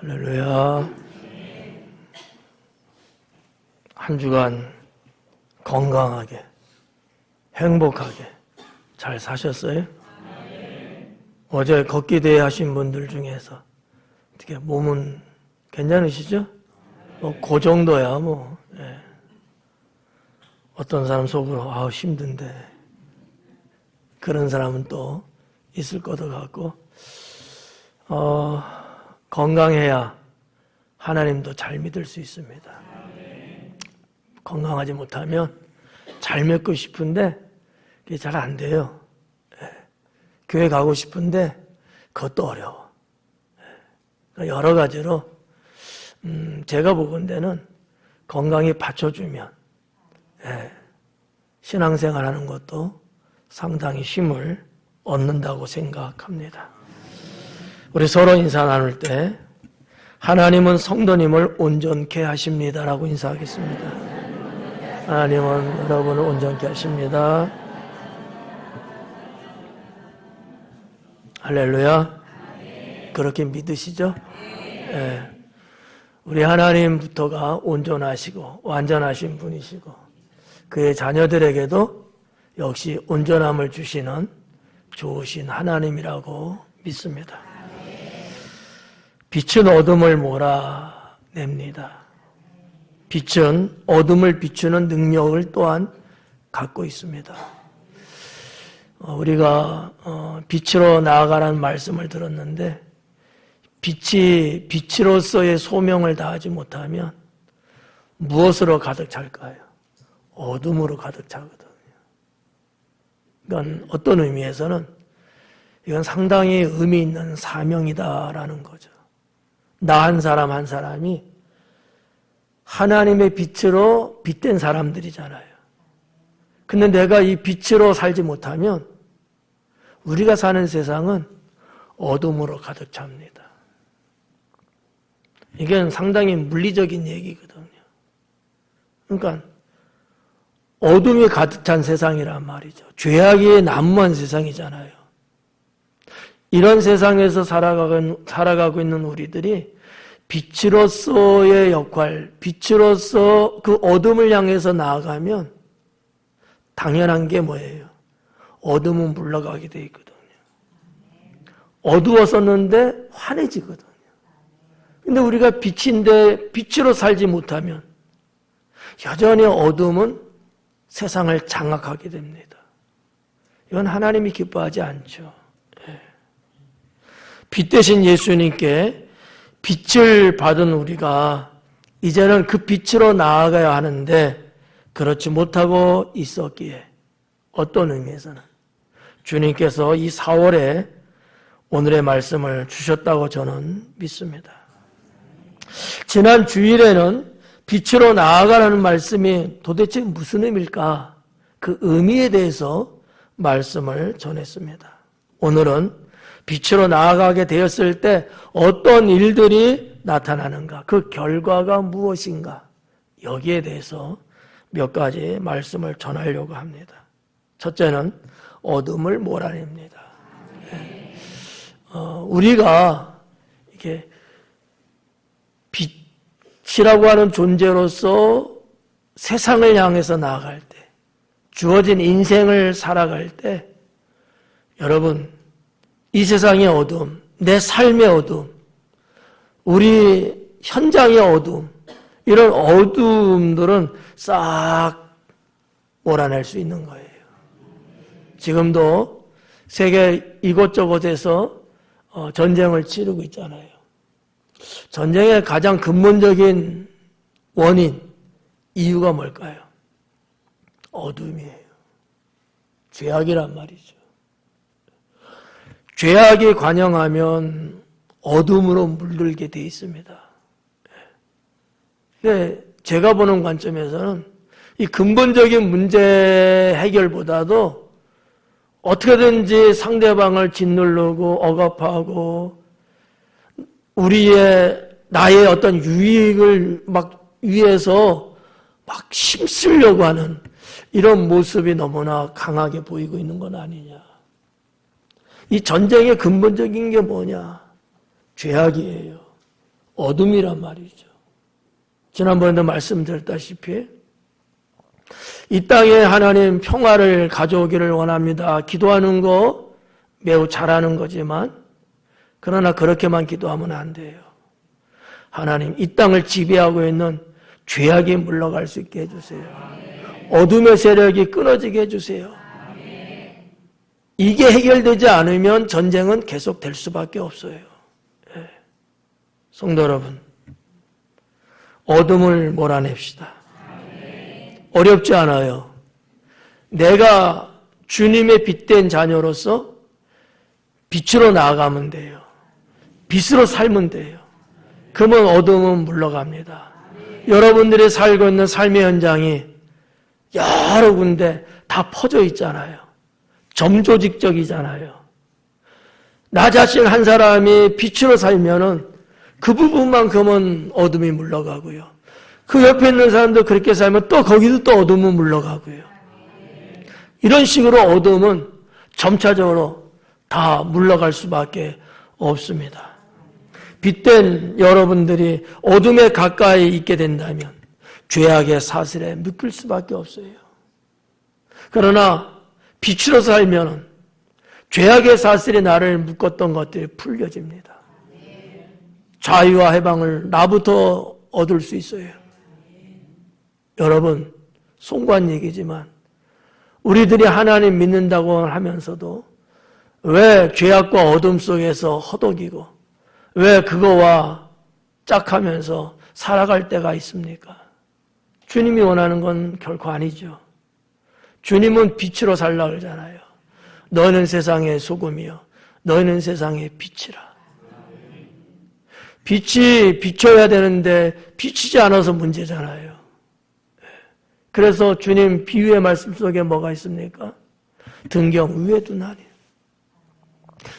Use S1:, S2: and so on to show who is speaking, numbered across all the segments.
S1: 할렐루야. 한 주간 건강하게, 행복하게 잘 사셨어요? 어제 걷기 대회 하신 분들 중에서 어떻게 몸은 괜찮으시죠? 그 정도야 뭐. 예. 어떤 사람 속으로 힘든데 그런 사람은 또 있을 것도 같고 건강해야 하나님도 잘 믿을 수 있습니다. 건강하지 못하면 잘 믿고 싶은데 그게 잘 안 돼요. 예. 교회 가고 싶은데 그것도 어려워. 예. 여러 가지로 제가 보건대는 건강이 받쳐주면 예. 신앙생활하는 것도 상당히 힘을 얻는다고 생각합니다. 우리 서로 인사 나눌 때 하나님은 성도님을 온전케 하십니다라고 인사하겠습니다. 하나님은 여러분을 온전케 하십니다. 할렐루야. 그렇게 믿으시죠? 네. 우리 하나님부터가 온전하시고 완전하신 분이시고 그의 자녀들에게도 역시 온전함을 주시는 좋으신 하나님이라고 믿습니다. 빛은 어둠을 몰아냅니다. 빛은 어둠을 비추는 능력을 또한 갖고 있습니다. 우리가 빛으로 나아가라는 말씀을 들었는데 빛이 빛으로서의 소명을 다하지 못하면 무엇으로 가득 찰까요? 어둠으로 가득 차거든요. 그러니까 어떤 의미에서는 이건 상당히 의미 있는 사명이다라는 거죠. 나 한 사람 한 사람이 하나님의 빛으로 빛된 사람들이잖아요. 근데 내가 이 빛으로 살지 못하면 우리가 사는 세상은 어둠으로 가득 찹니다. 이게 상당히 물리적인 얘기거든요. 그러니까 어둠이 가득 찬 세상이란 말이죠. 죄악이 난무한 세상이잖아요. 이런 세상에서 살아가고 있는 우리들이 빛으로서의 역할, 빛으로서 그 어둠을 향해서 나아가면 당연한 게 뭐예요? 어둠은 물러가게 돼 있거든요. 어두웠었는데 환해지거든요. 근데 우리가 빛인데 빛으로 살지 못하면 여전히 어둠은 세상을 장악하게 됩니다. 이건 하나님이 기뻐하지 않죠. 빛 대신 예수님께 빛을 받은 우리가 이제는 그 빛으로 나아가야 하는데 그렇지 못하고 있었기에 어떤 의미에서는 주님께서 이 4월에 오늘의 말씀을 주셨다고 저는 믿습니다. 지난 주일에는 빛으로 나아가라는 말씀이 도대체 무슨 의미일까? 그 의미에 대해서 말씀을 전했습니다. 오늘은 빛으로 나아가게 되었을 때 어떤 일들이 나타나는가? 그 결과가 무엇인가? 여기에 대해서 몇 가지 말씀을 전하려고 합니다. 첫째는 어둠을 몰아냅니다. 우리가 이게 빛이라고 하는 존재로서 세상을 향해서 나아갈 때, 주어진 인생을 살아갈 때, 여러분, 이 세상의 어둠, 내 삶의 어둠, 우리 현장의 어둠, 이런 어둠들은 싹 몰아낼 수 있는 거예요. 지금도 세계 이곳저곳에서 전쟁을 치르고 있잖아요. 전쟁의 가장 근본적인 원인, 이유가 뭘까요? 어둠이에요. 죄악이란 말이죠. 죄악이 관영하면 어둠으로 물들게 돼 있습니다. 근데 제가 보는 관점에서는 이 근본적인 문제 해결보다도 어떻게든지 상대방을 짓누르고 억압하고 나의 어떤 유익을 위해서 힘쓰려고 하는 이런 모습이 너무나 강하게 보이고 있는 건 아니냐. 이 전쟁의 근본적인 게 뭐냐? 죄악이에요. 어둠이란 말이죠. 지난번에도 말씀드렸다시피 이 땅에 하나님 평화를 가져오기를 원합니다. 기도하는 거 매우 잘하는 거지만 그러나 그렇게만 기도하면 안 돼요. 하나님 이 땅을 지배하고 있는 죄악이 물러갈 수 있게 해주세요. 어둠의 세력이 끊어지게 해주세요. 이게 해결되지 않으면 전쟁은 계속될 수밖에 없어요. 성도 여러분, 어둠을 몰아냅시다. 어렵지 않아요. 내가 주님의 빛된 자녀로서 빛으로 나아가면 돼요. 빛으로 살면 돼요. 그러면 어둠은 물러갑니다. 여러분들이 살고 있는 삶의 현장이 여러 군데 다 퍼져 있잖아요. 점조직적이잖아요. 나 자신 한 사람이 빛으로 살면은 그 부분만큼은 어둠이 물러가고요. 그 옆에 있는 사람도 그렇게 살면 또 거기도 또 어둠은 물러가고요. 이런 식으로 어둠은 점차적으로 다 물러갈 수밖에 없습니다. 빛된 여러분들이 어둠에 가까이 있게 된다면 죄악의 사슬에 묶일 수밖에 없어요. 그러나 빛으로 살면 죄악의 사슬이 나를 묶었던 것들이 풀려집니다. 자유와 해방을 나부터 얻을 수 있어요. 여러분, 송구한 얘기지만 우리들이 하나님 믿는다고 하면서도 왜 죄악과 어둠 속에서 허덕이고 왜 그거와 짝하면서 살아갈 때가 있습니까? 주님이 원하는 건 결코 아니죠. 주님은 빛으로 살라 그러잖아요. 너희는 세상의 소금이요 너희는 세상의 빛이라. 빛이 비춰야 되는데 비치지 않아서 문제잖아요. 그래서 주님 비유의 말씀 속에 뭐가 있습니까? 등경 위에 두나니.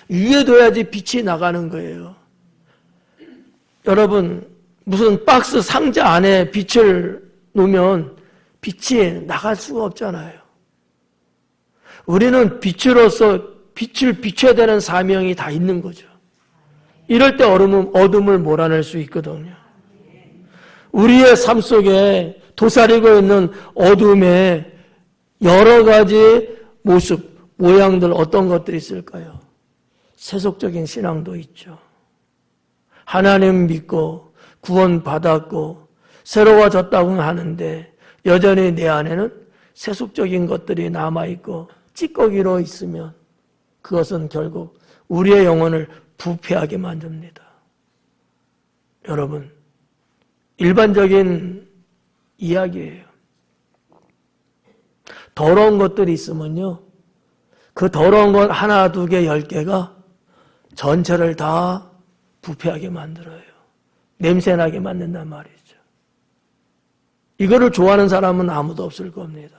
S1: 위에 둬야지 빛이 나가는 거예요. 여러분, 무슨 박스 상자 안에 빛을 놓으면 빛이 나갈 수가 없잖아요. 우리는 빛으로서 빛을 비춰야 되는 사명이 다 있는 거죠. 이럴 때 어둠을 몰아낼 수 있거든요. 우리의 삶 속에 도사리고 있는 어둠의 여러 가지 모습, 모양들 어떤 것들이 있을까요? 세속적인 신앙도 있죠. 하나님 믿고 구원받았고 새로워졌다고 하는데 여전히 내 안에는 세속적인 것들이 남아있고 찌꺼기로 있으면 그것은 결국 우리의 영혼을 부패하게 만듭니다. 여러분, 일반적인 이야기예요. 더러운 것들이 있으면요, 그 더러운 것 하나, 두 개, 10개가 전체를 다 부패하게 만들어요. 냄새나게 만든단 말이죠. 이거를 좋아하는 사람은 아무도 없을 겁니다.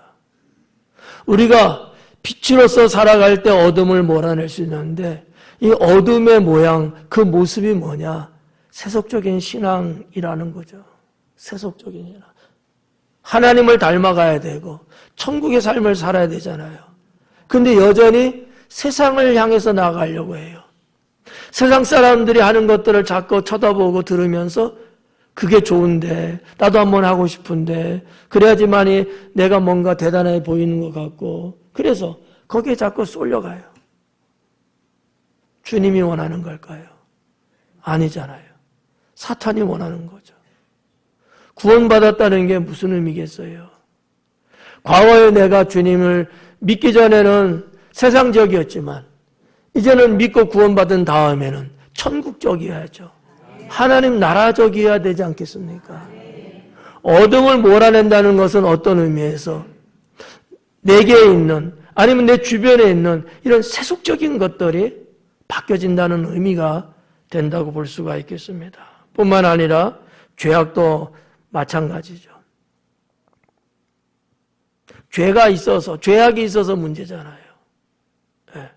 S1: 우리가 빛으로서 살아갈 때 어둠을 몰아낼 수 있는데 이 어둠의 모양, 그 모습이 뭐냐? 세속적인 신앙이라는 거죠. 세속적인 신앙. 하나님을 닮아가야 되고 천국의 삶을 살아야 되잖아요. 근데 여전히 세상을 향해서 나아가려고 해요. 세상 사람들이 하는 것들을 자꾸 쳐다보고 들으면서 그게 좋은데 나도 한번 하고 싶은데 그래야지만이 내가 뭔가 대단해 보이는 것 같고 그래서 거기에 자꾸 쏠려가요. 주님이 원하는 걸까요? 아니잖아요. 사탄이 원하는 거죠. 구원받았다는 게 무슨 의미겠어요? 과거에 내가 주님을 믿기 전에는 세상적이었지만 이제는 믿고 구원받은 다음에는 천국적이어야죠. 하나님 나라적이어야 되지 않겠습니까? 어둠을 몰아낸다는 것은 어떤 의미에서 내게 있는 아니면 내 주변에 있는 이런 세속적인 것들이 바뀌어진다는 의미가 된다고 볼 수가 있겠습니다. 뿐만 아니라 죄악도 마찬가지죠. 죄악이 있어서 문제잖아요. 네.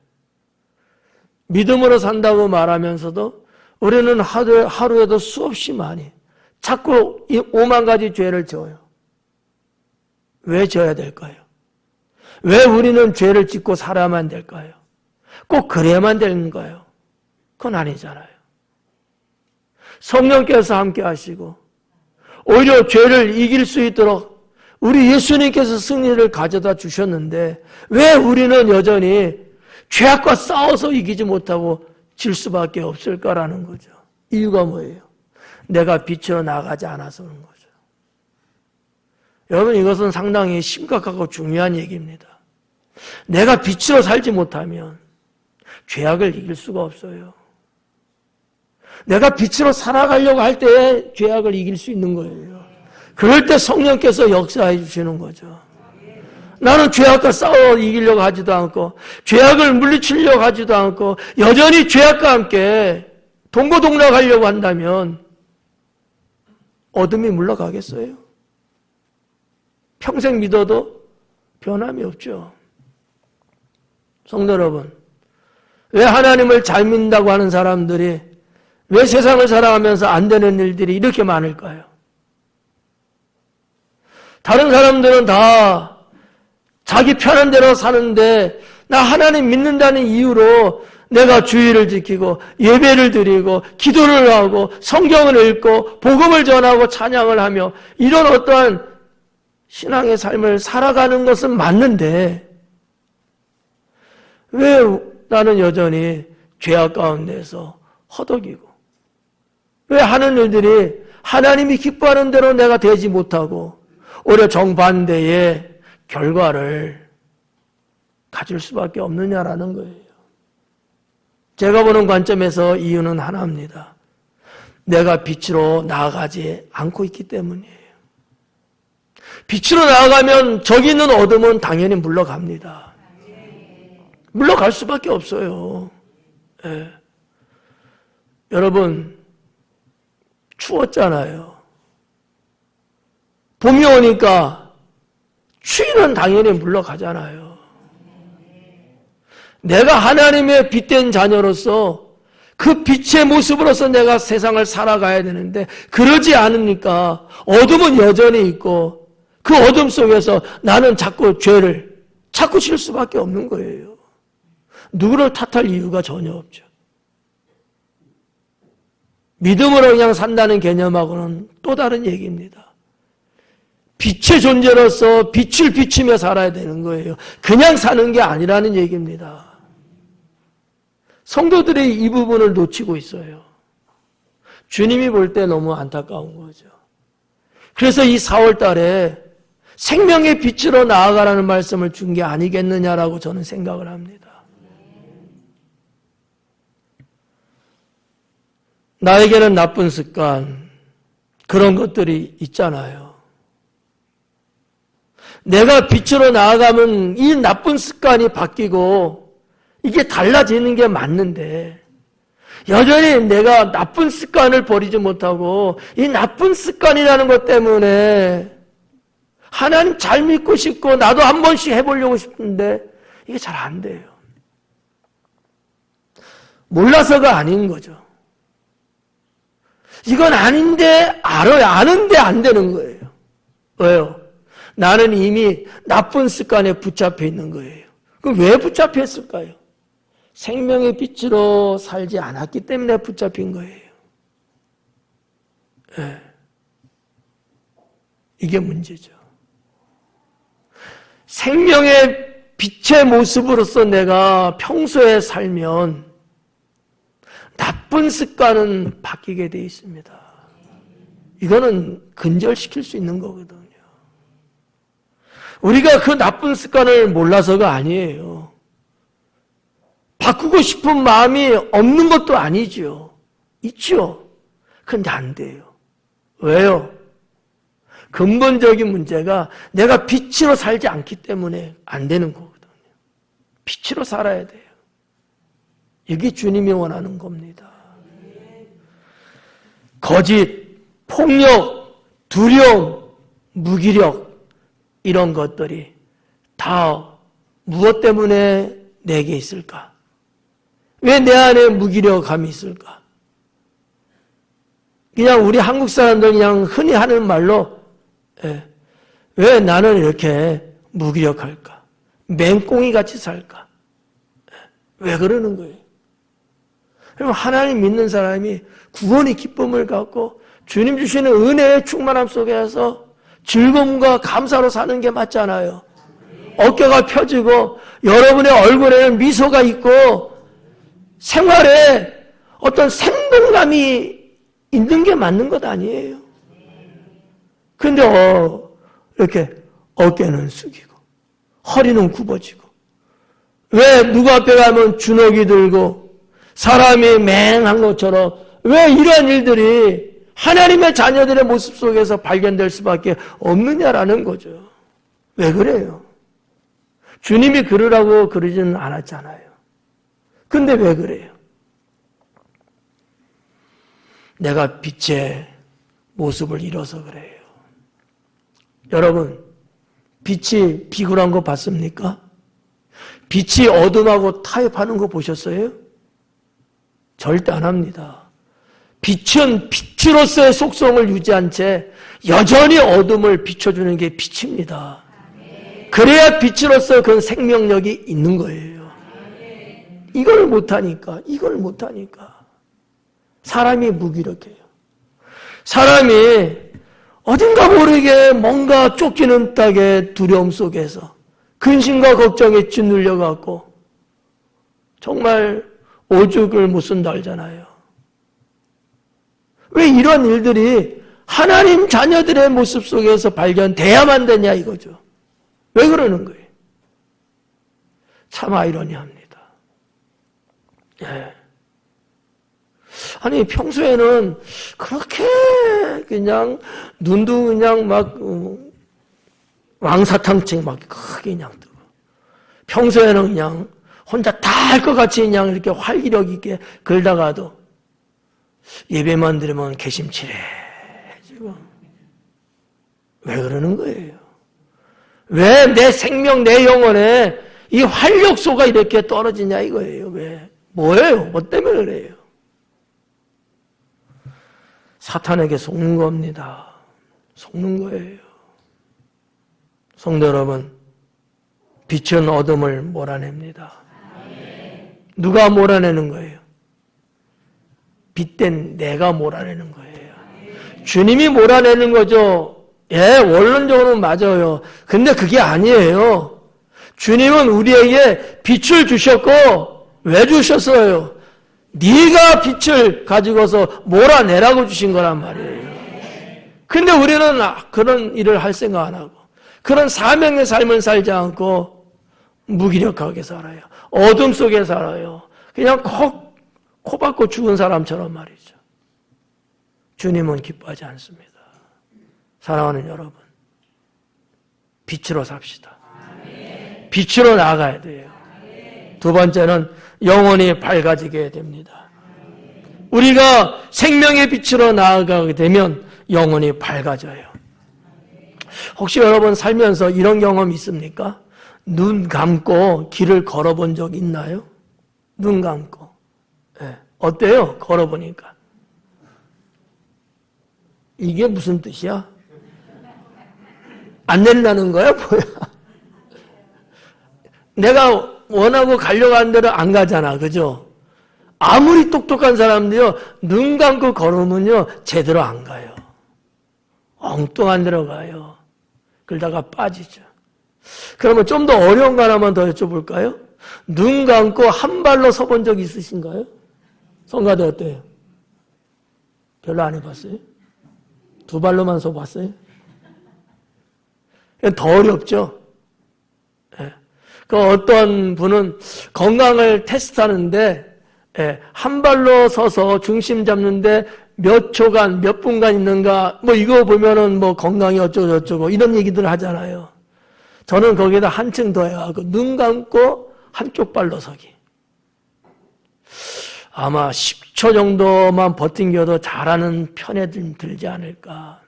S1: 믿음으로 산다고 말하면서도 우리는 하루에도 수없이 많이 자꾸 이 5만 가지 죄를 져요. 왜 져야 될까요? 왜 우리는 죄를 짓고 살아야만 될까요? 꼭 그래야만 되는가요? 그건 아니잖아요. 성령께서 함께 하시고 오히려 죄를 이길 수 있도록 우리 예수님께서 승리를 가져다 주셨는데 왜 우리는 여전히 죄악과 싸워서 이기지 못하고 질 수밖에 없을까라는 거죠. 이유가 뭐예요? 내가 빛으로 나가지 않아서 그런 거죠. 여러분, 이것은 상당히 심각하고 중요한 얘기입니다. 내가 빛으로 살지 못하면 죄악을 이길 수가 없어요. 내가 빛으로 살아가려고 할 때 죄악을 이길 수 있는 거예요. 그럴 때 성령께서 역사해 주시는 거죠. 나는 죄악과 싸워 이기려고 하지도 않고 죄악을 물리치려고 하지도 않고 여전히 죄악과 함께 동고동락하려고 한다면 어둠이 물러가겠어요? 평생 믿어도 변함이 없죠. 성도 여러분, 왜 하나님을 잘 믿는다고 하는 사람들이 왜 세상을 살아가면서 안 되는 일들이 이렇게 많을까요? 다른 사람들은 다 자기 편한 대로 사는데 나 하나님 믿는다는 이유로 내가 주의를 지키고 예배를 드리고 기도를 하고 성경을 읽고 복음을 전하고 찬양을 하며 이런 어떠한 신앙의 삶을 살아가는 것은 맞는데 왜 나는 여전히 죄악 가운데서 허덕이고 왜 하는 일들이 하나님이 기뻐하는 대로 내가 되지 못하고 오히려 정반대의 결과를 가질 수밖에 없느냐라는 거예요. 제가 보는 관점에서 이유는 하나입니다. 내가 빛으로 나아가지 않고 있기 때문이에요. 빛으로 나아가면 저기 있는 어둠은 당연히 물러갑니다. 물러갈 수밖에 없어요. 예. 여러분, 추웠잖아요. 봄이 오니까 추위는 당연히 물러가잖아요. 내가 하나님의 빛된 자녀로서 그 빛의 모습으로서 내가 세상을 살아가야 되는데 그러지 않으니까 어둠은 여전히 있고 그 어둠 속에서 나는 자꾸 죄를 자꾸 질 수밖에 없는 거예요. 누구를 탓할 이유가 전혀 없죠. 믿음으로 그냥 산다는 개념하고는 또 다른 얘기입니다. 빛의 존재로서 빛을 비추며 살아야 되는 거예요. 그냥 사는 게 아니라는 얘기입니다. 성도들이 이 부분을 놓치고 있어요. 주님이 볼 때 너무 안타까운 거죠. 그래서 이 4월 달에 생명의 빛으로 나아가라는 말씀을 준 게 아니겠느냐라고 저는 생각을 합니다. 나에게는 나쁜 습관, 그런 것들이 있잖아요. 내가 빛으로 나아가면 이 나쁜 습관이 바뀌고 이게 달라지는 게 맞는데 여전히 내가 나쁜 습관을 버리지 못하고 이 나쁜 습관이라는 것 때문에 하나님 잘 믿고 싶고 나도 한 번씩 해보려고 싶은데 이게 잘 안 돼요. 몰라서가 아닌 거죠. 이건 아닌데 알아요. 아는데 안 되는 거예요. 왜요? 나는 이미 나쁜 습관에 붙잡혀 있는 거예요. 그럼 왜 붙잡혀 있을까요? 생명의 빛으로 살지 않았기 때문에 붙잡힌 거예요. 네. 이게 문제죠. 생명의 빛의 모습으로서 내가 평소에 살면 나쁜 습관은 바뀌게 돼 있습니다. 이거는 근절시킬 수 있는 거거든요. 우리가 그 나쁜 습관을 몰라서가 아니에요. 바꾸고 싶은 마음이 없는 것도 아니죠. 있죠. 근데 안 돼요. 왜요? 근본적인 문제가 내가 빛으로 살지 않기 때문에 안 되는 거거든요. 빛으로 살아야 돼요. 이게 주님이 원하는 겁니다. 거짓, 폭력, 두려움, 무기력 이런 것들이 다 무엇 때문에 내게 있을까? 왜 내 안에 무기력함이 있을까? 그냥 우리 한국 사람들 그냥 흔히 하는 말로 왜 나는 이렇게 무기력할까? 맹꽁이 같이 살까? 왜 그러는 거예요? 그럼 하나님 믿는 사람이 구원의 기쁨을 갖고 주님 주시는 은혜의 충만함 속에서 즐거움과 감사로 사는 게 맞잖아요. 어깨가 펴지고 여러분의 얼굴에는 미소가 있고 생활에 어떤 생동감이 있는 게 맞는 것 아니에요. 근데 이렇게 어깨는 숙이고 허리는 굽어지고 왜 누구 앞에 가면 주눅이 들고 사람이 맹한 것처럼 왜 이런 일들이 하나님의 자녀들의 모습 속에서 발견될 수밖에 없느냐라는 거죠. 왜 그래요? 주님이 그러라고 그러지는 않았잖아요. 근데 왜 그래요? 내가 빛의 모습을 잃어서 그래요. 여러분, 빛이 비굴한 거 봤습니까? 빛이 어둠하고 타협하는 거 보셨어요? 절대 안 합니다. 빛은 빛으로서의 속성을 유지한 채 여전히 어둠을 비춰주는 게 빛입니다. 그래야 빛으로서 그 생명력이 있는 거예요. 이걸 못하니까 사람이 무기력해요. 사람이 어딘가 모르게 뭔가 쫓기는 땅의 두려움 속에서 근심과 걱정에 짓눌려갖고 정말 오죽을 못 쓴다 알잖아요. 왜 이런 일들이 하나님 자녀들의 모습 속에서 발견돼야만 되냐 이거죠. 왜 그러는 거예요? 참 아이러니합니다. 예. 아니 평소에는 그렇게 그냥 눈도 그냥 막 왕사탕증 막 크게 그냥 뜨고 평소에는 그냥 혼자 다 할 것 같이 그냥 이렇게 활기력 있게 걸다가도 예배만 드리면 개심치레해지고 왜 그러는 거예요? 왜 내 생명 내 영혼에 이 활력소가 이렇게 떨어지냐 이거예요. 왜? 뭐예요? 뭐 때문에 그래요? 사탄에게 속는 겁니다. 속는 거예요. 성도 여러분, 빛은 어둠을 몰아냅니다. 누가 몰아내는 거예요? 빛된 내가 몰아내는 거예요. 주님이 몰아내는 거죠. 예, 원론적으로는 맞아요. 근데 그게 아니에요. 주님은 우리에게 빛을 주셨고 왜 주셨어요? 네가 빛을 가지고서 몰아내라고 주신 거란 말이에요. 근데 우리는 그런 일을 할 생각 안 하고 그런 사명의 삶을 살지 않고 무기력하게 살아요. 어둠 속에 살아요. 그냥 코 박고 죽은 사람처럼 말이죠. 주님은 기뻐하지 않습니다. 사랑하는 여러분, 빛으로 삽시다. 빛으로 나아가야 돼요. 두 번째는 영혼이 밝아지게 됩니다. 우리가 생명의 빛으로 나아가게 되면 영혼이 밝아져요. 혹시 여러분 살면서 이런 경험 있습니까? 눈 감고 길을 걸어본 적 있나요? 눈 감고. 네. 어때요? 걸어보니까. 이게 무슨 뜻이야? 안 내린다는 거야? 뭐야? 내가 원하고 가려고 하는 대로 안 가잖아. 그죠? 아무리 똑똑한 사람도요, 눈 감고 걸으면요, 제대로 안 가요. 엉뚱한 데로 가요. 그러다가 빠지죠. 그러면 좀 더 어려운 거 하나만 더 여쭤볼까요? 눈 감고 한 발로 서본 적 있으신가요? 성가대 어때요? 별로 안 해봤어요? 두 발로만 서봤어요? 더 어렵죠? 예. 그 어떤 분은 건강을 테스트하는데 한 발로 서서 중심 잡는데 몇 초간, 몇 분간 있는가, 뭐 이거 보면은 뭐 건강이 어쩌고저쩌고 이런 얘기들 하잖아요. 저는 거기에다 한층 더 해가지고 눈 감고 한쪽 발로 서기. 아마 10초 정도만 버팅겨도 잘하는 편에 들지 않을까.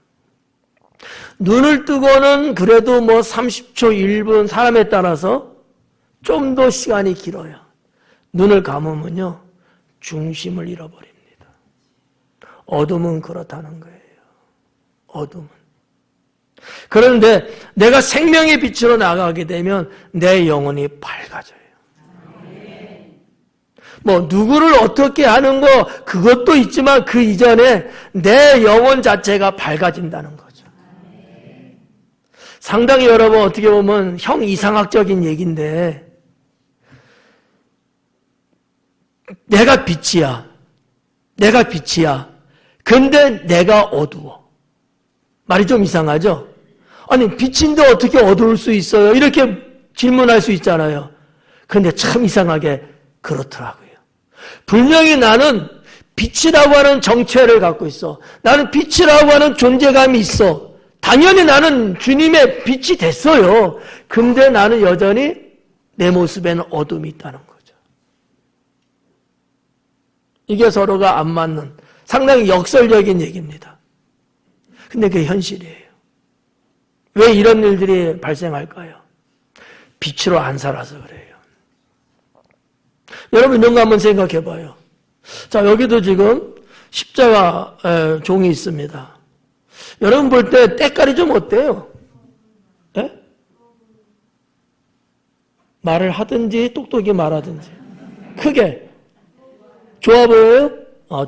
S1: 눈을 뜨고는 그래도 뭐 30초, 1분 사람에 따라서 좀 더 시간이 길어요. 눈을 감으면요, 중심을 잃어버립니다. 어둠은 그렇다는 거예요. 어둠은. 그런데 내가 생명의 빛으로 나가게 되면 내 영혼이 밝아져요. 뭐 누구를 어떻게 하는 거 그것도 있지만 그 이전에 내 영혼 자체가 밝아진다는 거죠. 상당히 여러분 어떻게 보면 형 이상학적인 얘기인데 내가 빛이야. 내가 빛이야. 근데 내가 어두워. 말이 좀 이상하죠? 아니 빛인데 어떻게 어두울 수 있어요? 이렇게 질문할 수 있잖아요. 근데 참 이상하게 그렇더라고요. 분명히 나는 빛이라고 하는 정체를 갖고 있어. 나는 빛이라고 하는 존재감이 있어. 당연히 나는 주님의 빛이 됐어요. 근데 나는 여전히 내 모습에는 어둠이 있다는 거죠. 이게 서로가 안 맞는 상당히 역설적인 얘기입니다. 근데 그게 현실이에요. 왜 이런 일들이 발생할까요? 빛으로 안 살아서 그래요. 여러분 이런 거 한번 생각해 봐요. 자, 여기도 지금 십자가 종이 있습니다. 여러분 볼 때 때깔이 좀 어때요? 예? 말을 하든지 똑똑히 말하든지 크게 좋아 보여요?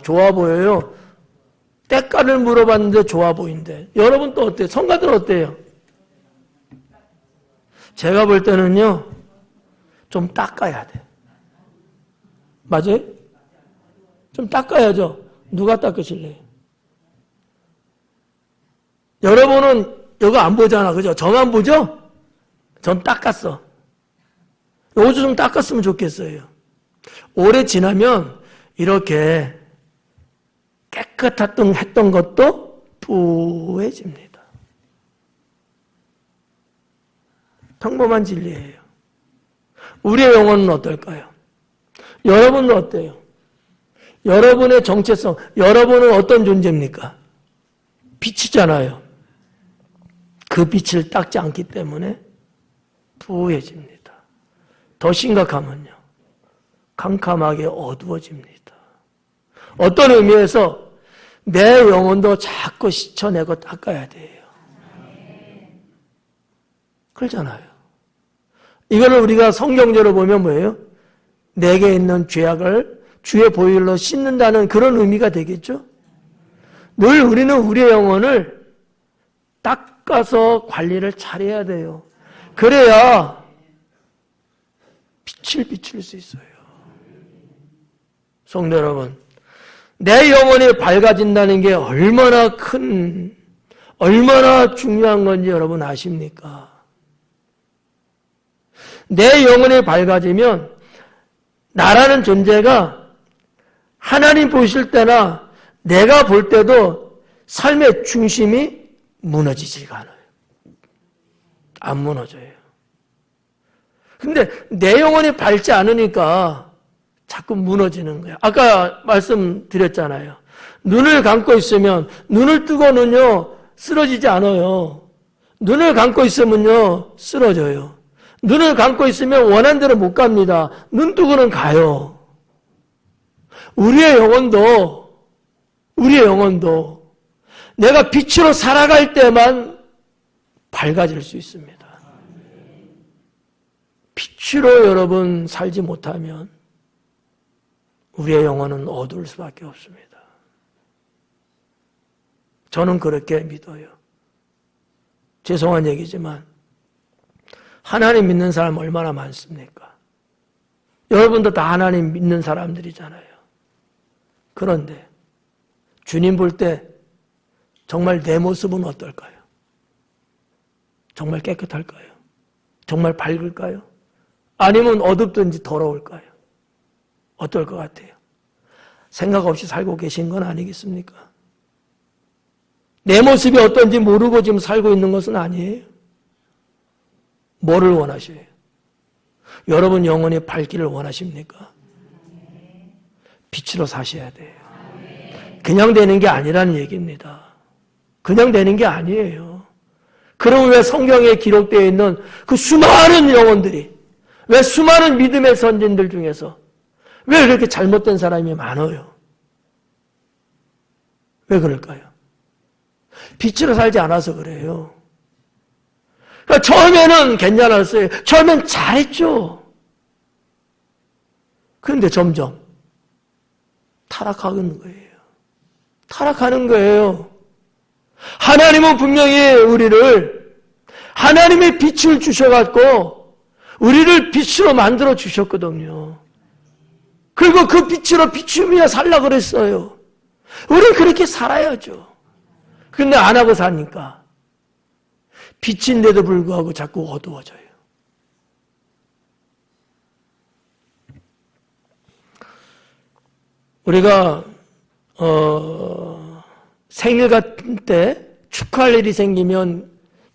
S1: 좋아 보여요. 때깔을 물어봤는데 좋아 보인대. 여러분 또 어때요? 성가들은 어때요? 제가 볼 때는요 좀 닦아야 돼. 맞아요? 좀 닦아야죠. 누가 닦으실래요? 여러분은 이거 안 보잖아. 그죠? 저만 보죠? 전 닦았어. 요즘 좀 닦았으면 좋겠어요. 오래 지나면 이렇게 깨끗했던 것도 부해집니다. 평범한 진리예요. 우리의 영혼은 어떨까요? 여러분은 어때요? 여러분의 정체성, 여러분은 어떤 존재입니까? 빛이잖아요. 그 빛을 닦지 않기 때문에 부해집니다. 더 심각하면요. 캄캄하게 어두워집니다. 어떤 의미에서 내 영혼도 자꾸 씻어내고 닦아야 돼요. 그렇잖아요. 이거를 우리가 성경적으로 보면 뭐예요? 내게 있는 죄악을 주의 보혈로 씻는다는 그런 의미가 되겠죠? 늘 우리는 우리의 영혼을 닦아서 관리를 잘해야 돼요. 그래야 빛을 비출 수 있어요. 성도 여러분, 내 영혼이 밝아진다는 게 얼마나 중요한 건지 여러분 아십니까? 내 영혼이 밝아지면 나라는 존재가 하나님 보실 때나 내가 볼 때도 삶의 중심이 무너지지가 않아요. 안 무너져요. 근데 내 영혼이 밝지 않으니까 자꾸 무너지는 거예요. 아까 말씀드렸잖아요. 눈을 감고 있으면 눈을 뜨고는요 쓰러지지 않아요. 눈을 감고 있으면요 쓰러져요. 눈을 감고 있으면 원하는 대로 못 갑니다. 눈 뜨고는 가요. 우리의 영혼도 내가 빛으로 살아갈 때만 밝아질 수 있습니다. 빛으로 여러분 살지 못하면 우리의 영혼은 어두울 수밖에 없습니다. 저는 그렇게 믿어요. 죄송한 얘기지만 하나님 믿는 사람 얼마나 많습니까? 여러분도 다 하나님 믿는 사람들이잖아요. 그런데 주님 볼 때 정말 내 모습은 어떨까요? 정말 깨끗할까요? 정말 밝을까요? 아니면 어둡든지 더러울까요? 어떨 것 같아요? 생각 없이 살고 계신 건 아니겠습니까? 내 모습이 어떤지 모르고 지금 살고 있는 것은 아니에요. 뭐를 원하셔요? 여러분 영혼이 밝기를 원하십니까? 빛으로 사셔야 돼요. 그냥 되는 게 아니라는 얘기입니다. 그냥 되는 게 아니에요. 그럼 왜 성경에 기록되어 있는 그 수많은 영혼들이, 왜 수많은 믿음의 선진들 중에서 왜 이렇게 잘못된 사람이 많아요? 왜 그럴까요? 빛으로 살지 않아서 그래요. 그러니까 처음에는 괜찮았어요. 처음엔 잘했죠. 그런데 점점 타락하는 거예요. 타락하는 거예요. 하나님은 분명히 우리를 하나님의 빛을 주셔갖고 우리를 빛으로 만들어 주셨거든요. 그리고 그 빛으로 비추며 살라 그랬어요. 우리 그렇게 살아야죠. 근데 안 하고 사니까 빛인데도 불구하고 자꾸 어두워져요. 우리가 생일 같은 때 축하할 일이 생기면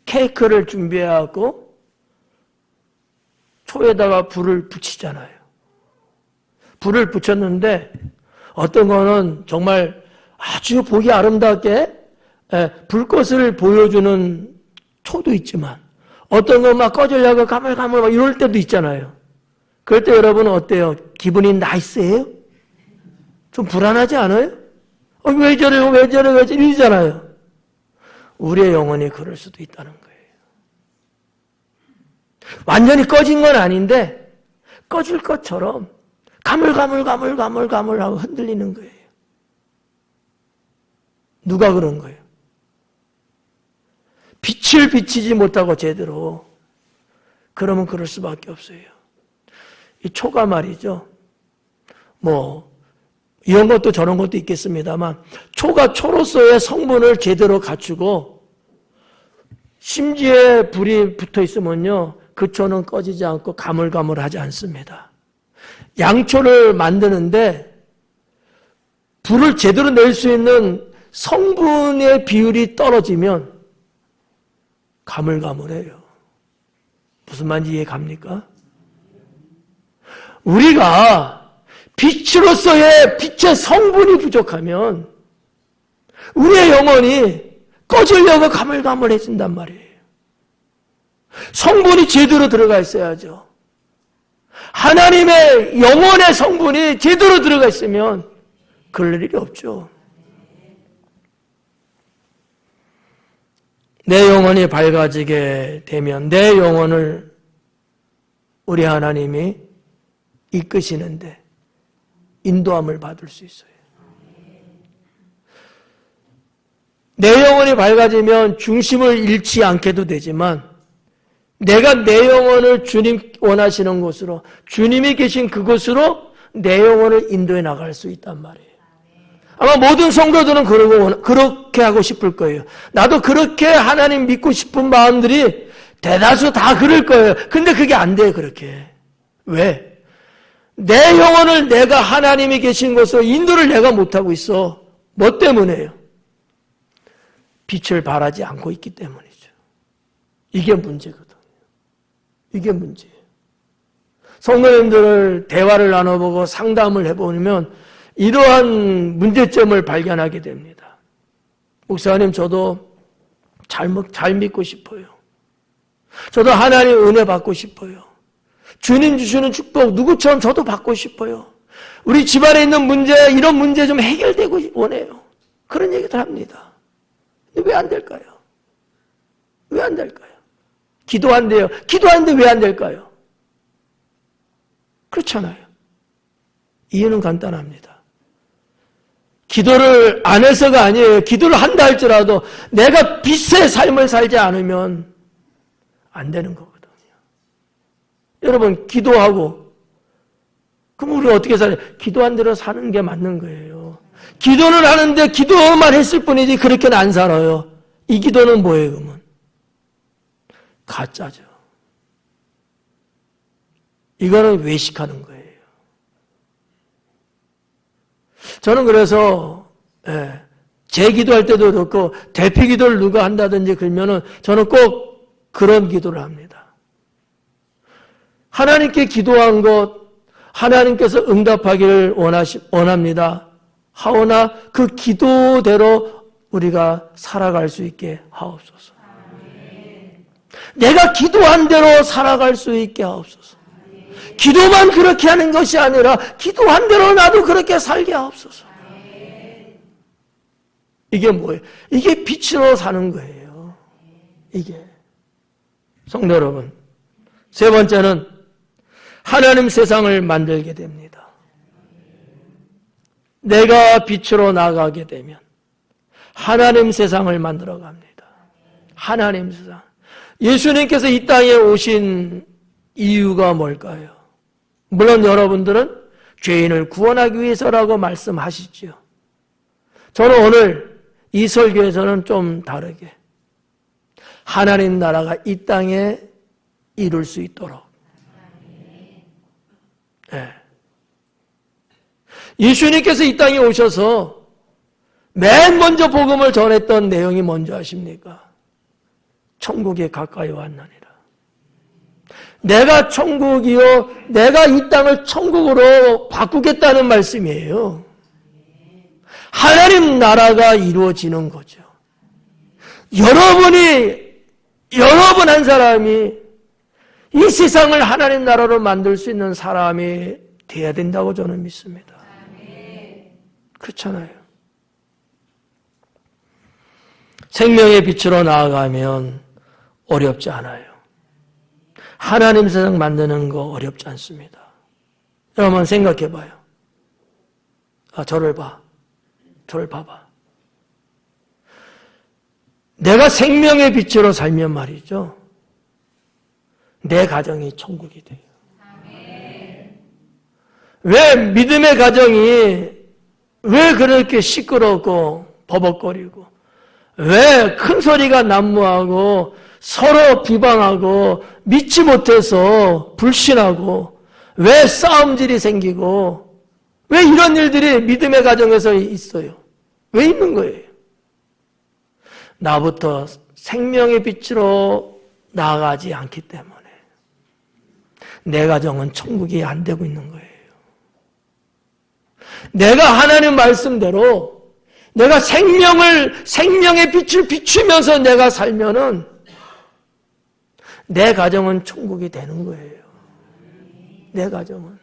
S1: 케이크를 준비해갖고 초에다가 불을 붙이잖아요. 불을 붙였는데 어떤 거는 정말 아주 보기 아름답게 불꽃을 보여주는 초도 있지만 어떤 거 막 꺼지려고 가물가물 막 이럴 때도 있잖아요. 그럴 때 여러분은 어때요? 기분이 나이스해요? 좀 불안하지 않아요? 왜 저래요? 왜 저래? 왜 저래? 이러잖아요. 우리의 영혼이 그럴 수도 있다는 거예요. 완전히 꺼진 건 아닌데 꺼질 것처럼 가물가물 하고 흔들리는 거예요. 누가 그런 거예요? 빛을 비치지 못하고 제대로. 그러면 그럴 수밖에 없어요. 이 초가 말이죠. 이런 것도 저런 것도 있겠습니다만 초가 초로서의 성분을 제대로 갖추고 심지에 불이 붙어 있으면요. 그 초는 꺼지지 않고 가물가물하지 않습니다. 양초를 만드는데 불을 제대로 낼 수 있는 성분의 비율이 떨어지면 가물가물해요. 무슨 말인지 이해 갑니까? 우리가 빛으로서의 빛의 성분이 부족하면 우리의 영혼이 꺼지려고 가물가물해진단 말이에요. 성분이 제대로 들어가 있어야죠. 하나님의 영혼의 성분이 제대로 들어가 있으면 그럴 일이 없죠. 내 영혼이 밝아지게 되면 내 영혼을 우리 하나님이 이끄시는데 인도함을 받을 수 있어요. 내 영혼이 밝아지면 중심을 잃지 않게도 되지만 내가 내 영혼을 주님 원하시는 곳으로 주님이 계신 그곳으로 내 영혼을 인도해 나갈 수 있단 말이에요. 아마 모든 성도들은 그렇게 하고 싶을 거예요. 나도 그렇게 하나님 믿고 싶은 마음들이 대다수 다 그럴 거예요. 근데 그게 안 돼요, 그렇게. 왜? 내 영혼을 내가 하나님이 계신 곳으로 인도를 내가 못하고 있어. 뭐 때문에요? 빛을 발하지 않고 있기 때문이죠. 이게 문제거든요. 이게 문제예요. 성도님들을 대화를 나눠보고 상담을 해보면 이러한 문제점을 발견하게 됩니다. 목사님, 저도 잘 믿고 싶어요. 저도 하나님의 은혜 받고 싶어요. 주님 주시는 축복 누구처럼 저도 받고 싶어요. 우리 집안에 있는 문제, 이런 문제 좀 해결되고 원해요. 그런 얘기들 합니다. 근데 왜 안 될까요? 왜 안 될까요? 기도한대요. 기도하는데 왜 안 될까요? 그렇잖아요. 이유는 간단합니다. 기도를 안 해서가 아니에요. 기도를 한다 할지라도 내가 빛의 삶을 살지 않으면 안 되는 거거든요. 여러분, 기도하고 그럼 우리 어떻게 살아요? 기도한 대로 사는 게 맞는 거예요. 기도는 하는데 기도만 했을 뿐이지 그렇게는 안 살아요. 이 기도는 뭐예요, 그러면? 가짜죠. 이거는 외식하는 거예요. 저는 그래서 제 기도할 때도 그렇고 대피 기도를 누가 한다든지 그러면은 저는 꼭 그런 기도를 합니다. 하나님께 기도한 것 하나님께서 응답하기를 원합니다. 하오나 그 기도대로 우리가 살아갈 수 있게 하옵소서. 내가 기도한 대로 살아갈 수 있게 하옵소서. 기도만 그렇게 하는 것이 아니라 기도한 대로 나도 그렇게 살게 하옵소서. 이게 뭐예요? 이게 빛으로 사는 거예요. 이게. 성도 여러분, 세 번째는 하나님 세상을 만들게 됩니다. 내가 빛으로 나가게 되면 하나님 세상을 만들어 갑니다. 하나님 세상. 예수님께서 이 땅에 오신 이유가 뭘까요? 물론 여러분들은 죄인을 구원하기 위해서라고 말씀하시죠. 저는 오늘 이 설교에서는 좀 다르게 하나님 나라가 이 땅에 이룰 수 있도록, 네. 예수님께서 이 땅에 오셔서 맨 먼저 복음을 전했던 내용이 뭔지 아십니까? 천국에 가까이 왔나니라. 내가 천국이요, 내가 이 땅을 천국으로 바꾸겠다는 말씀이에요. 하나님 나라가 이루어지는 거죠. 여러분 한 사람이 이 세상을 하나님 나라로 만들 수 있는 사람이 돼야 된다고 저는 믿습니다. 그렇잖아요. 생명의 빛으로 나아가면 어렵지 않아요. 하나님 세상 만드는 거 어렵지 않습니다. 여러분 생각해 봐요. 저를 봐. 저를 봐봐. 내가 생명의 빛으로 살면 말이죠. 내 가정이 천국이 돼요. 왜 믿음의 가정이 왜 그렇게 시끄럽고 버벅거리고 왜 큰 소리가 난무하고 서로 비방하고 믿지 못해서 불신하고 왜 싸움질이 생기고 왜 이런 일들이 믿음의 가정에서 있어요? 왜 있는 거예요? 나부터 생명의 빛으로 나아가지 않기 때문에 내 가정은 천국이 안 되고 있는 거예요. 내가 하나님 말씀대로 내가 생명의 빛을 비추면서 내가 살면은 내 가정은 천국이 되는 거예요. 내 가정은.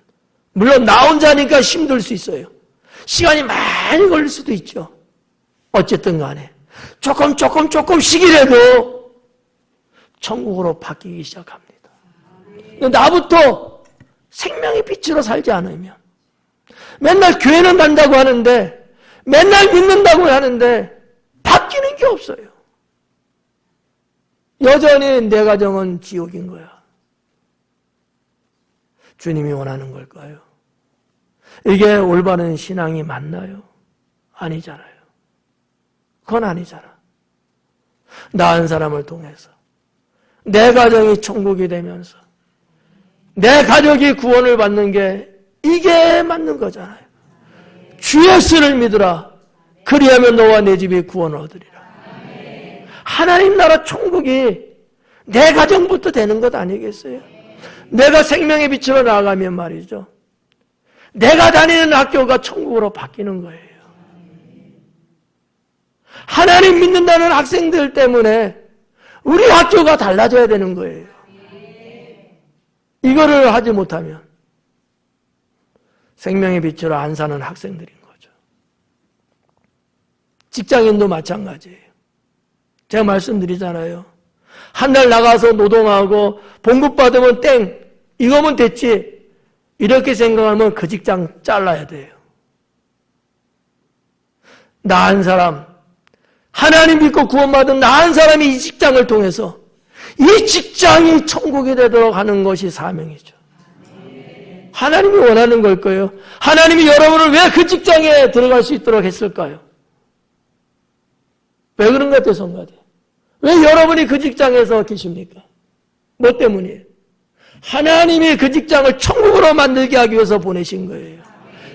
S1: 물론 나 혼자니까 힘들 수 있어요. 시간이 많이 걸릴 수도 있죠. 어쨌든 간에 조금씩이라도 천국으로 바뀌기 시작합니다. 나부터 생명의 빛으로 살지 않으면 맨날 교회는 간다고 하는데 맨날 믿는다고 하는데 바뀌는 게 없어요. 여전히 내 가정은 지옥인 거야. 주님이 원하는 걸까요? 이게 올바른 신앙이 맞나요? 아니잖아요. 그건 아니잖아. 나 한 사람을 통해서 내 가정이 천국이 되면서 내 가족이 구원을 받는 게 이게 맞는 거잖아요. 주 예수를 믿으라. 그리하면 너와 내 집이 구원을 얻으리라. 하나님 나라 천국이 내 가정부터 되는 것 아니겠어요? 내가 생명의 빛으로 나아가면 말이죠. 내가 다니는 학교가 천국으로 바뀌는 거예요. 하나님 믿는다는 학생들 때문에 우리 학교가 달라져야 되는 거예요. 이거를 하지 못하면 생명의 빛으로 안 사는 학생들인 거죠. 직장인도 마찬가지예요. 제가 말씀드리잖아요. 한 달 나가서 노동하고 봉급 받으면 땡! 이거면 됐지. 이렇게 생각하면 그 직장 잘라야 돼요. 나 한 사람, 하나님 믿고 구원받은 나 한 사람이 이 직장을 통해서 이 직장이 천국이 되도록 하는 것이 사명이죠. 하나님이 원하는 걸 거예요. 하나님이 여러분을 왜 그 직장에 들어갈 수 있도록 했을까요? 왜 그런 것 같아요, 성가대? 왜 여러분이 그 직장에서 계십니까? 뭐 때문이에요? 하나님이 그 직장을 천국으로 만들게 하기 위해서 보내신 거예요.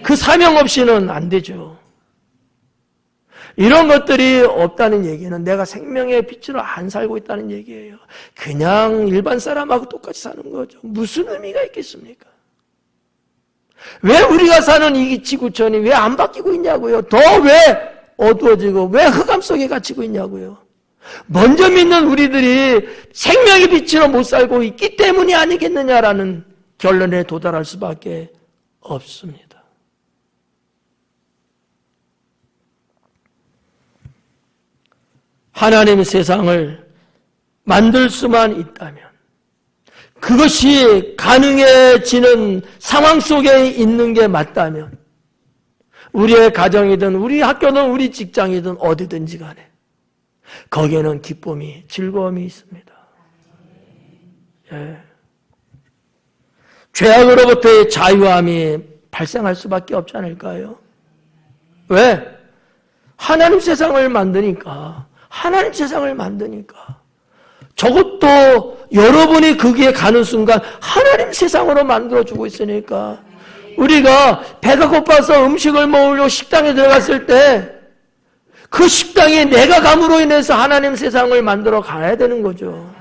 S1: 그 사명 없이는 안 되죠. 이런 것들이 없다는 얘기는 내가 생명의 빛으로 안 살고 있다는 얘기예요. 그냥 일반 사람하고 똑같이 사는 거죠. 무슨 의미가 있겠습니까? 왜 우리가 사는 이 지구촌이 왜 안 바뀌고 있냐고요? 더 왜 어두워지고 왜 흑암 속에 갇히고 있냐고요? 먼저 믿는 우리들이 생명의 빛으로 못 살고 있기 때문이 아니겠느냐라는 결론에 도달할 수밖에 없습니다. 하나님의 세상을 만들 수만 있다면, 그것이 가능해지는 상황 속에 있는 게 맞다면, 우리의 가정이든 우리 학교든 우리 직장이든 어디든지 간에 거기에는 기쁨이, 즐거움이 있습니다. 예. 죄악으로부터의 자유함이 발생할 수밖에 없지 않을까요? 왜? 하나님 세상을 만드니까. 하나님 세상을 만드니까. 저것도 여러분이 거기에 가는 순간 하나님 세상으로 만들어주고 있으니까 우리가 배가 고파서 음식을 먹으려고 식당에 들어갔을 때 그 식당에 내가 감으로 인해서 하나님 세상을 만들어 가야 되는 거죠.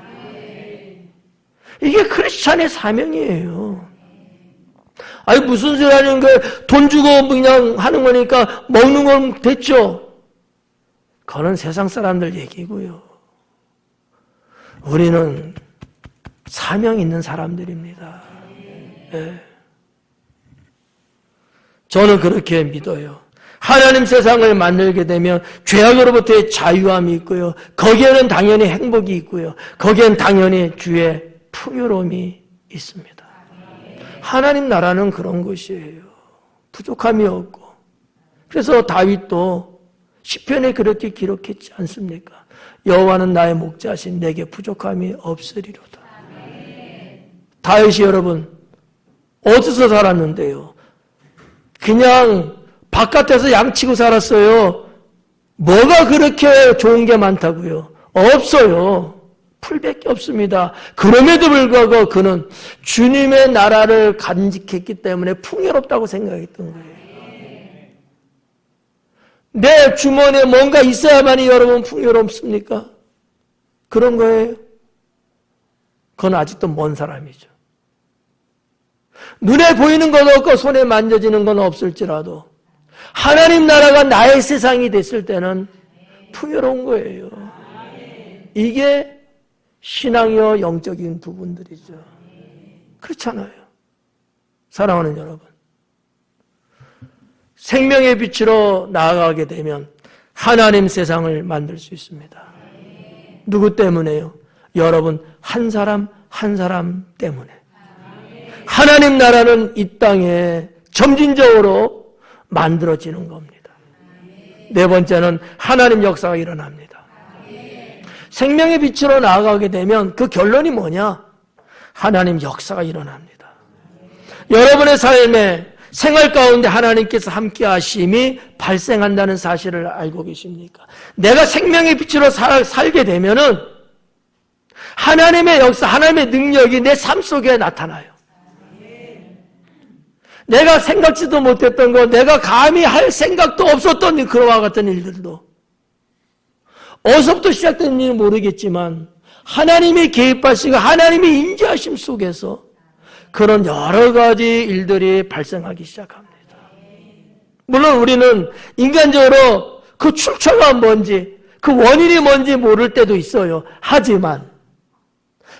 S1: 이게 크리스찬의 사명이에요. 아니 무슨 소리 하는 거예요? 돈 주고 그냥 하는 거니까 먹는 건 됐죠. 그건 세상 사람들 얘기고요. 우리는 사명 있는 사람들입니다. 네. 저는 그렇게 믿어요. 하나님 세상을 만들게 되면 죄악으로부터의 자유함이 있고요. 거기에는 당연히 행복이 있고요. 거기에는 당연히 주의 풍요로움이 있습니다. 하나님 나라는 그런 것이에요. 부족함이 없고. 그래서 다윗도 시편에 그렇게 기록했지 않습니까? 여호와는 나의 목자신 내게 부족함이 없으리로다. 다윗이 여러분 어디서 살았는데요? 그냥 바깥에서 양치고 살았어요. 뭐가 그렇게 좋은 게 많다고요? 없어요. 풀밖에 없습니다. 그럼에도 불구하고 그는 주님의 나라를 간직했기 때문에 풍요롭다고 생각했던 거예요. 내 주머니에 뭔가 있어야만이 여러분 풍요롭습니까? 그런 거예요. 그건 아직도 먼 사람이죠. 눈에 보이는 것 없고 손에 만져지는 건 없을지라도 하나님 나라가 나의 세상이 됐을 때는 풍요로운 거예요. 이게 신앙이요 영적인 부분들이죠. 그렇잖아요. 사랑하는 여러분. 생명의 빛으로 나아가게 되면 하나님 세상을 만들 수 있습니다. 누구 때문에요? 여러분 한 사람 한 사람 때문에. 하나님 나라는 이 땅에 점진적으로 만들어지는 겁니다. 네 번째는 하나님 역사가 일어납니다. 생명의 빛으로 나아가게 되면 그 결론이 뭐냐? 하나님 역사가 일어납니다. 여러분의 삶에 생활 가운데 하나님께서 함께 하심이 발생한다는 사실을 알고 계십니까? 내가 생명의 빛으로 살게 되면은 하나님의 역사, 하나님의 능력이 내 삶 속에 나타나요. 내가 생각지도 못했던 거, 내가 감히 할 생각도 없었던 그와 같은 일들도 어디서부터 시작됐는지 모르겠지만 하나님의 개입하시고 하나님의 인자하심 속에서 그런 여러 가지 일들이 발생하기 시작합니다. 물론 우리는 인간적으로 그 출처가 뭔지 그 원인이 뭔지 모를 때도 있어요. 하지만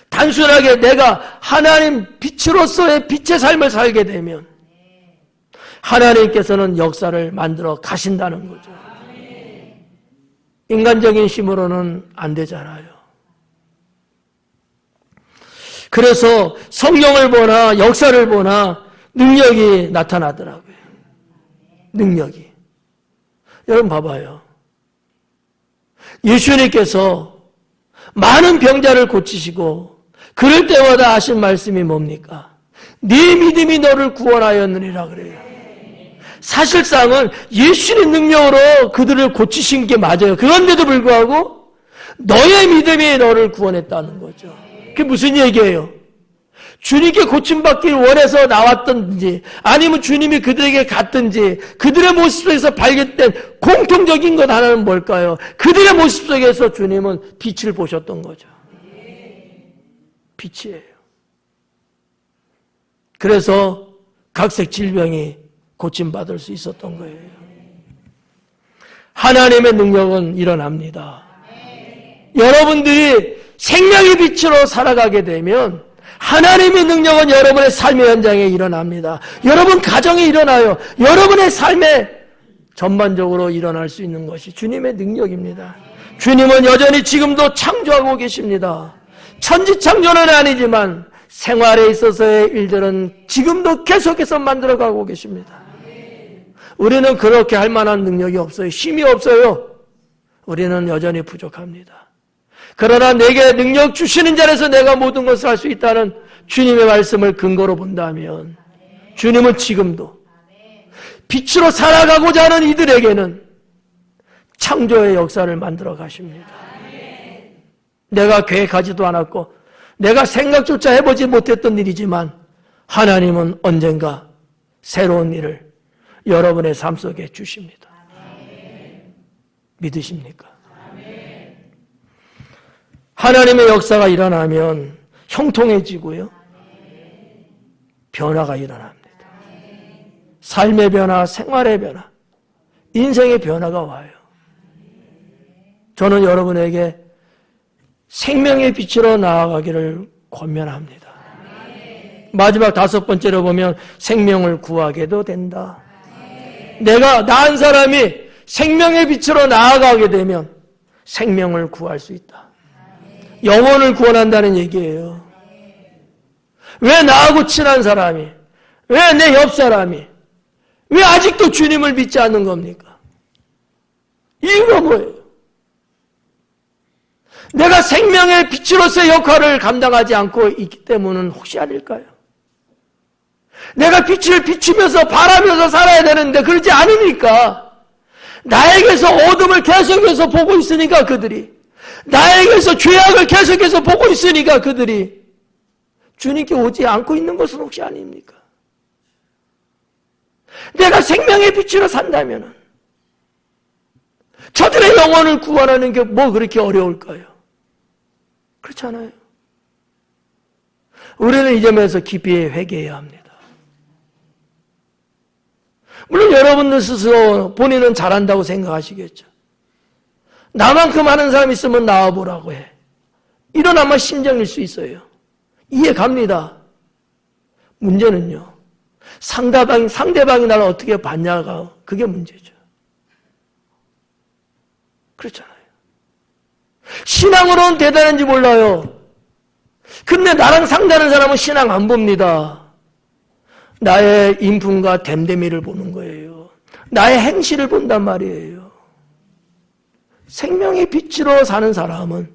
S1: 단순하게 내가 하나님 빛으로서의 빛의 삶을 살게 되면 하나님께서는 역사를 만들어 가신다는 거죠. 인간적인 힘으로는 안 되잖아요. 그래서 성경을 보나 역사를 보나 능력이 나타나더라고요. 능력이. 여러분 봐봐요. 예수님께서 많은 병자를 고치시고 그럴 때마다 하신 말씀이 뭡니까? 네 믿음이 너를 구원하였느니라 그래요. 사실상은 예수의 능력으로 그들을 고치신 게 맞아요. 그런데도 불구하고 너의 믿음이 너를 구원했다는 거죠. 그게 무슨 얘기예요? 주님께 고침받기를 원해서 나왔든지 아니면 주님이 그들에게 갔든지 그들의 모습 속에서 발견된 공통적인 것 하나는 뭘까요? 그들의 모습 속에서 주님은 빛을 보셨던 거죠. 빛이에요. 그래서 각색 질병이 고침받을 수 있었던 거예요. 하나님의 능력은 일어납니다. 여러분들이 생명의 빛으로 살아가게 되면 하나님의 능력은 여러분의 삶의 현장에 일어납니다. 여러분 가정에 일어나요. 여러분의 삶에 전반적으로 일어날 수 있는 것이 주님의 능력입니다. 주님은 여전히 지금도 창조하고 계십니다. 천지창조는 아니지만 생활에 있어서의 일들은 지금도 계속해서 만들어가고 계십니다. 우리는 그렇게 할 만한 능력이 없어요. 힘이 없어요. 우리는 여전히 부족합니다. 그러나 내게 능력 주시는 자에서 내가 모든 것을 할 수 있다는 주님의 말씀을 근거로 본다면 주님은 지금도 빛으로 살아가고자 하는 이들에게는 창조의 역사를 만들어 가십니다. 내가 계획하지도 않았고 내가 생각조차 해보지 못했던 일이지만 하나님은 언젠가 새로운 일을 여러분의 삶 속에 주십니다. 믿으십니까? 하나님의 역사가 일어나면 형통해지고요. 변화가 일어납니다. 삶의 변화, 생활의 변화, 인생의 변화가 와요. 저는 여러분에게 생명의 빛으로 나아가기를 권면합니다. 마지막 5번째로 보면 생명을 구하게도 된다. 내가 나은 사람이 생명의 빛으로 나아가게 되면 생명을 구할 수 있다. 영혼을 구원한다는 얘기예요. 왜 나하고 친한 사람이, 왜 내 옆 사람이, 왜 아직도 주님을 믿지 않는 겁니까? 이유가 뭐예요? 내가 생명의 빛으로서의 역할을 감당하지 않고 있기 때문은 혹시 아닐까요? 내가 빛을 비추면서 바라면서 살아야 되는데 그러지 않으니까 나에게서 어둠을 계속해서 보고 있으니까 그들이 나에게서 죄악을 계속해서 보고 있으니까 그들이 주님께 오지 않고 있는 것은 혹시 아닙니까? 내가 생명의 빛으로 산다면 저들의 영혼을 구원하는 게 뭐 그렇게 어려울까요? 그렇잖아요. 우리는 이 점에서 깊이 회개해야 합니다. 물론 여러분들 스스로 본인은 잘한다고 생각하시겠죠. 나만큼 하는 사람 있으면 나와보라고 해. 이런 아마 심정일 수 있어요. 이해 갑니다. 문제는요, 상대방이 나를 어떻게 봤냐가 그게 문제죠. 그렇잖아요. 신앙으로는 대단한지 몰라요. 근데 나랑 상대하는 사람은 신앙 안 봅니다. 나의 인품과 됨됨이를 보는 거예요. 나의 행실을 본단 말이에요. 생명의 빛으로 사는 사람은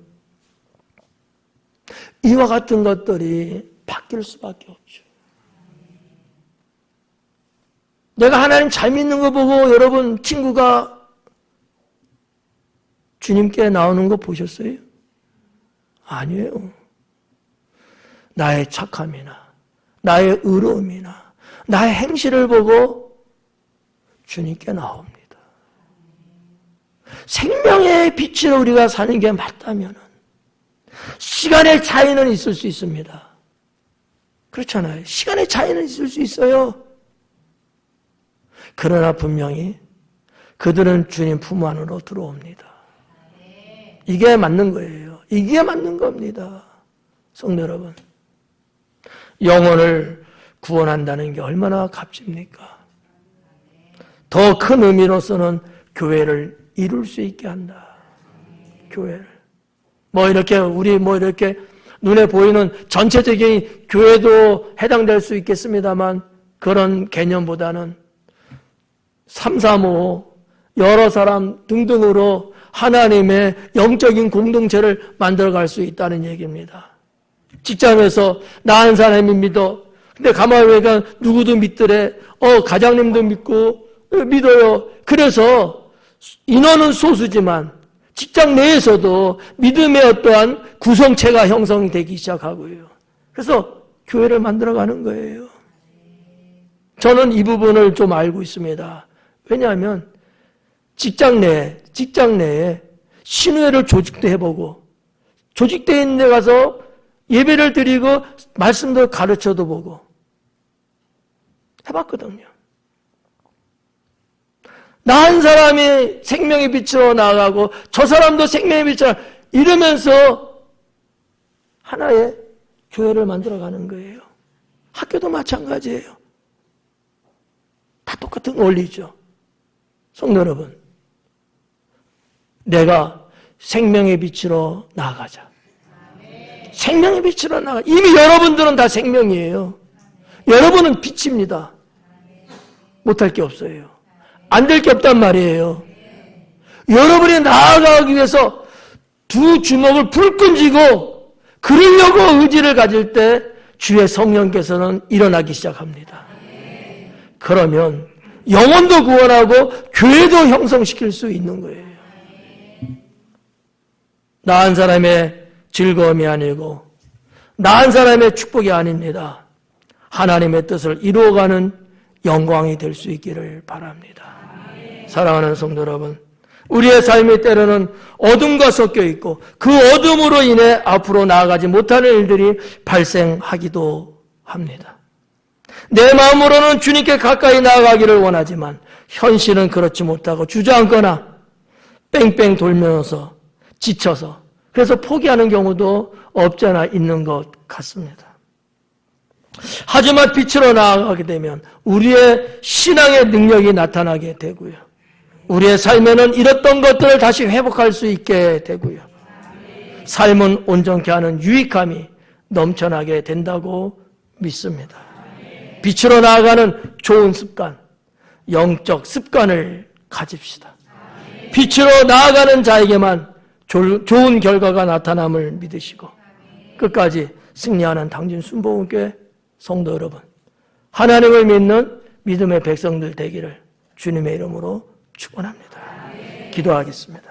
S1: 이와 같은 것들이 바뀔 수밖에 없죠. 내가 하나님 잘 믿는 거 보고 여러분 친구가 주님께 나오는 거 보셨어요? 아니에요. 나의 착함이나 나의 의로움이나 나의 행실을 보고 주님께 나옵니다. 생명의 빛으로 우리가 사는 게 맞다면 시간의 차이는 있을 수 있습니다. 그렇잖아요. 시간의 차이는 있을 수 있어요. 그러나 분명히 그들은 주님 품 안으로 들어옵니다. 이게 맞는 거예요. 이게 맞는 겁니다. 성도 여러분, 영혼을 구원한다는 게 얼마나 값집니까? 더 큰 의미로서는 교회를 이룰 수 있게 한다. 교회를. 우리 이렇게 눈에 보이는 전체적인 교회도 해당될 수 있겠습니다만 그런 개념보다는 3, 4, 5 여러 사람 등등으로 하나님의 영적인 공동체를 만들어갈 수 있다는 얘기입니다. 직장에서 나 한 사람이 믿어. 근데 가만히 보니까 누구도 믿더래. 가장님도 믿고 믿어요. 그래서 인원은 소수지만 직장 내에서도 믿음의 어떠한 구성체가 형성이 되기 시작하고요. 그래서 교회를 만들어가는 거예요. 저는 이 부분을 좀 알고 있습니다. 왜냐하면 직장 내에 신우회를 조직도 해보고 조직되어 있는 데 가서 예배를 드리고 말씀도 가르쳐도 보고 해봤거든요. 나 한 사람이 생명의 빛으로 나아가고 저 사람도 생명의 빛으로 이러면서 하나의 교회를 만들어가는 거예요. 학교도 마찬가지예요. 다 똑같은 원리죠. 성도 여러분, 내가 생명의 빛으로 나아가자. 생명의 빛으로 나아가. 이미 여러분들은 다 생명이에요. 여러분은 빛입니다. 못할 게 없어요. 안 될 게 없단 말이에요. 여러분이 나아가기 위해서 두 주먹을 불끈 쥐고 그러려고 의지를 가질 때 주의 성령께서는 일어나기 시작합니다. 그러면 영혼도 구원하고 교회도 형성시킬 수 있는 거예요. 나 한 사람의 즐거움이 아니고 나 한 사람의 축복이 아닙니다. 하나님의 뜻을 이루어가는 영광이 될 수 있기를 바랍니다. 사랑하는 성도 여러분, 우리의 삶이 때로는 어둠과 섞여 있고 그 어둠으로 인해 앞으로 나아가지 못하는 일들이 발생하기도 합니다. 내 마음으로는 주님께 가까이 나아가기를 원하지만 현실은 그렇지 못하고 주저앉거나 뺑뺑 돌면서 지쳐서 그래서 포기하는 경우도 없지 않아 있는 것 같습니다. 하지만 빛으로 나아가게 되면 우리의 신앙의 능력이 나타나게 되고요. 우리의 삶에는 잃었던 것들을 다시 회복할 수 있게 되고요. 삶은 온전케 하는 유익함이 넘쳐나게 된다고 믿습니다. 빛으로 나아가는 좋은 습관, 영적 습관을 가집시다. 빛으로 나아가는 자에게만 좋은 결과가 나타남을 믿으시고 끝까지 승리하는 당진 순복음교회 성도 여러분, 하나님을 믿는 믿음의 백성들 되기를 주님의 이름으로 축원합니다. 기도하겠습니다.